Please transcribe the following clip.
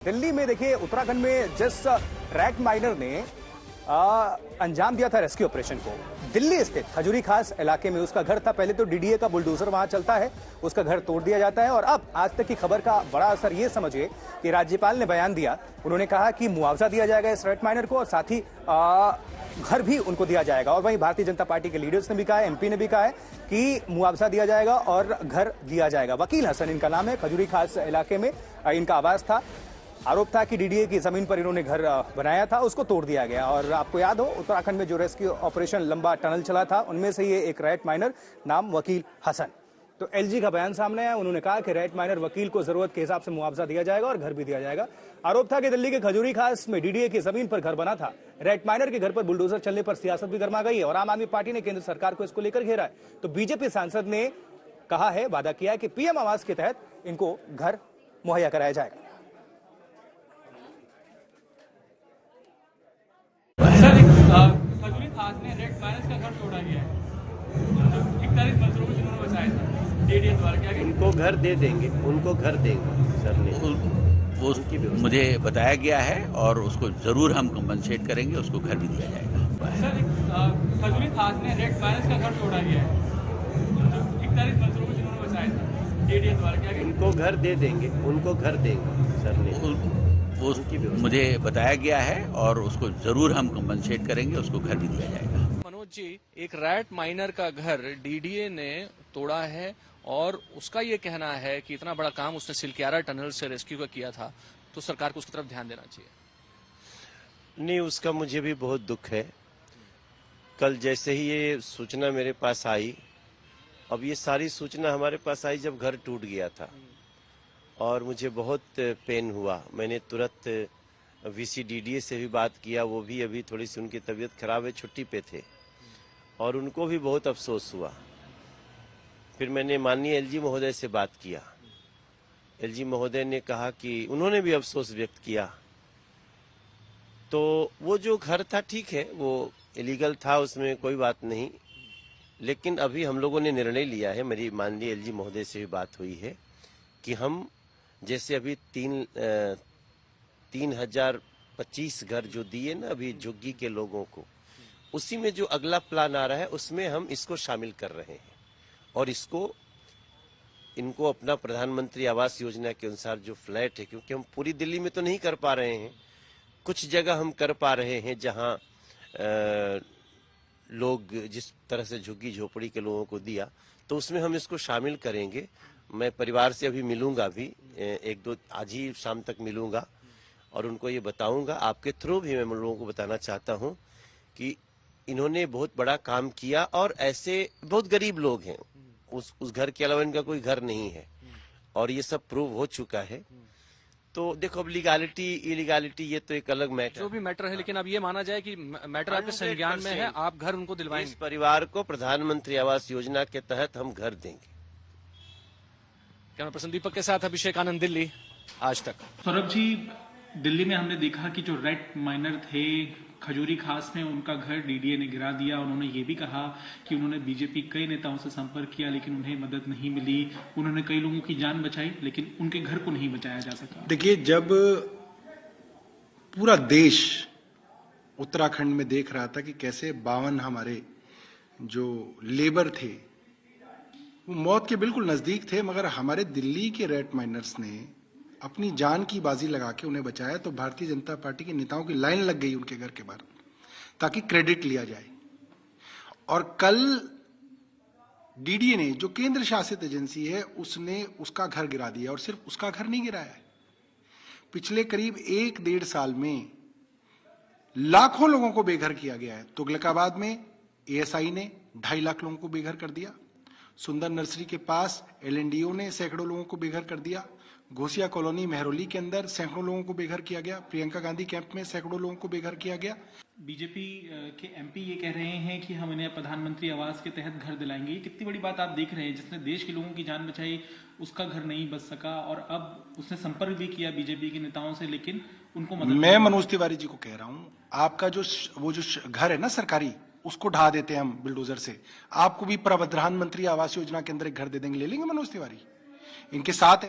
दिल्ली में देखिए उत्तराखंड में जिस रैट माइनर ने अंजाम दिया था रेस्क्यू ऑपरेशन को, दिल्ली स्थित खजूरी खास इलाके में उसका घर था। पहले तो डीडीए का बुलडोजर वहां चलता है, उसका घर तोड़ दिया जाता है और अब आज तक की खबर का बड़ा असर ये समझिए कि राज्यपाल ने बयान दिया। उन्होंने कहा कि मुआवजा दिया जाएगा इस रैट माइनर को और साथ ही घर भी उनको दिया जाएगा। और वहीं भारतीय जनता पार्टी के लीडर्स ने भी कहा है, एमपी ने भी कहा है कि मुआवजा दिया जाएगा और घर दिया जाएगा। वकील हसन इनका नाम है, खजूरी खास इलाके में इनका आवास था। आरोप था कि डीडीए की जमीन पर इन्होंने घर बनाया था, उसको तोड़ दिया गया। और आपको याद हो उत्तराखंड में जो रेस्क्यू ऑपरेशन लंबा टनल चला था, उनमें से ये एक रैट माइनर, नाम वकील हसन। तो एलजी का बयान सामने आया, उन्होंने कहा कि रैट माइनर वकील को जरूरत के हिसाब से मुआवजा दिया जाएगा और घर भी दिया जाएगा। आरोप था कि दिल्ली के खजूरी खास में डीडीए की जमीन पर घर बना था। रैट माइनर के घर पर बुलडोजर चलने पर सियासत भी गर्मा गई है और आम आदमी पार्टी ने केंद्र सरकार को इसको लेकर घेरा है। तो बीजेपी सांसद ने कहा है, वादा किया है कि पीएम आवास के तहत इनको घर मुहैया कराया जाएगा। खजूरी खास ने रेड माइनस का घर तोड़ा गया है। 41 मजदूरों को जिन्होंने बचाया था डीडीए द्वारा, क्या उनको घर दे देंगे, उनको घर देंगे सर ने, वो मुझे बताया गया है और उसको जरूर हम कंपनसेट करेंगे, उसको घर भी दिया जाएगा। सर खजूरी खास ने रेड माइनस का घर तोड़ा गया है। 41 मजदूरों को जिन्होंने बचाया था डीडीए द्वारा, क्या उनको घर दे देंगे, उनको घर देंगे सर ने, वो मुझे बताया गया है और उसको जरूर हम कंपनसेट करेंगे, उसको घर भी दिया जाएगा। मनोज जी, एक रैट माइनर का घर डीडीए ने तोड़ा है और उसका ये कहना है कि इतना बड़ा काम उसने सिलक्यारा टनल से रेस्क्यू का किया था, तो सरकार को उसकी तरफ ध्यान देना चाहिए। नहीं, उसका मुझे भी बहुत दुख है। कल जैसे ही ये सूचना मेरे पास आई, अब ये सारी सूचना हमारे पास आई जब घर टूट गया था और मुझे बहुत पेन हुआ। मैंने तुरंत वीसीडीडीए से भी बात किया, वो भी अभी थोड़ी सी उनकी तबीयत खराब है, छुट्टी पे थे और उनको भी बहुत अफसोस हुआ। फिर मैंने माननीय एलजी महोदय से बात किया। एलजी महोदय ने कहा कि उन्होंने भी अफसोस व्यक्त किया। तो वो जो घर था ठीक है, वो इलीगल था, उसमें कोई बात नहीं, लेकिन अभी हम लोगों ने निर्णय लिया है, मेरी माननीय एलजी महोदय से भी बात हुई है कि हम जैसे अभी 3025 घर जो दिए ना अभी झुग्गी के लोगों को, उसी में जो अगला प्लान आ रहा है उसमें हम इसको शामिल कर रहे हैं और इनको अपना प्रधानमंत्री आवास योजना के अनुसार जो फ्लैट है, क्योंकि हम पूरी दिल्ली में तो नहीं कर पा रहे हैं, कुछ जगह हम कर पा रहे हैं जहां लोग जिस तरह से झुग्गी झोपड़ी के लोगों को दिया, तो उसमें हम इसको शामिल करेंगे। मैं परिवार से अभी मिलूंगा, अभी एक दो आज ही शाम तक मिलूंगा और उनको ये बताऊंगा। आपके थ्रू भी मैं लोगों को बताना चाहता हूं कि इन्होंने बहुत बड़ा काम किया और ऐसे बहुत गरीब लोग हैं, उस घर के अलावा इनका कोई घर नहीं है और ये सब प्रूव हो चुका है। तो देखो, अब लीगैलिटी इलीगैलिटी ये तो एक अलग मैटर, जो भी मैटर है, लेकिन अब ये माना जाए कि मैटर आपके संज्ञान में है, आप घर उनको दिलवाएंगे। इस परिवार को प्रधानमंत्री आवास योजना के तहत हम घर देंगे। कैमरा पर्सन दीपक के साथ अभिषेक आनंद, दिल्ली आज तक। सौरभ जी, दिल्ली में हमने देखा कि जो रेड माइनर थे खजूरी खास में, उनका घर डीडीए ने गिरा दिया। उन्होंने ये भी कहा कि उन्होंने बीजेपी कई नेताओं से संपर्क किया लेकिन उन्हें मदद नहीं मिली। उन्होंने कई लोगों की जान बचाई लेकिन उनके घर को नहीं बचाया जा सका। देखिए, जब पूरा देश उत्तराखंड में देख रहा था कि कैसे 52 हमारे जो लेबर थे वो मौत के बिल्कुल नजदीक थे, मगर हमारे दिल्ली के रेड माइनर्स ने अपनी जान की बाजी लगा के उन्हें बचाया, तो भारतीय जनता पार्टी के नेताओं की लाइन लग गई उनके घर के बाहर ताकि क्रेडिट लिया जाए। और कल डीडीए ने, जो केंद्र शासित एजेंसी है, उसने उसका घर गिरा दिया और सिर्फ उसका घर नहीं गिराया है। पिछले करीब 1-1.5 साल में लाखों लोगों को बेघर किया गया है। तुगलकाबाद में एएसआई ने 2.5 लाख लोगों को बेघर कर दिया। सुंदर नर्सरी के पास एलएनडीओ ने सैकड़ों लोगों को बेघर कर दिया। घोसिया कॉलोनी मेहरौली के अंदर सैकड़ों लोगों को बेघर किया गया। प्रियंका गांधी कैंप में सैकड़ों लोगों को बेघर किया गया। बीजेपी के एमपी ये कह रहे हैं कि हम इन्हें प्रधानमंत्री आवास के तहत घर दिलाएंगे। ये कितनी बड़ी बात आप देख रहे हैं, जिसने देश के लोगों की जान बचाई उसका घर नहीं बच सका और अब उसने संपर्क भी किया बीजेपी के नेताओं से लेकिन उनको मदद। मैं मनोज तिवारी जी को कह रहा हूं, आपका जो घर है ना सरकारी, उसको ढा देते हैं हम बुलडोजर से, आपको भी प्रधानमंत्री आवास योजना के अंदर एक घर दे देंगे, ले लेंगे मनोज तिवारी। इनके साथ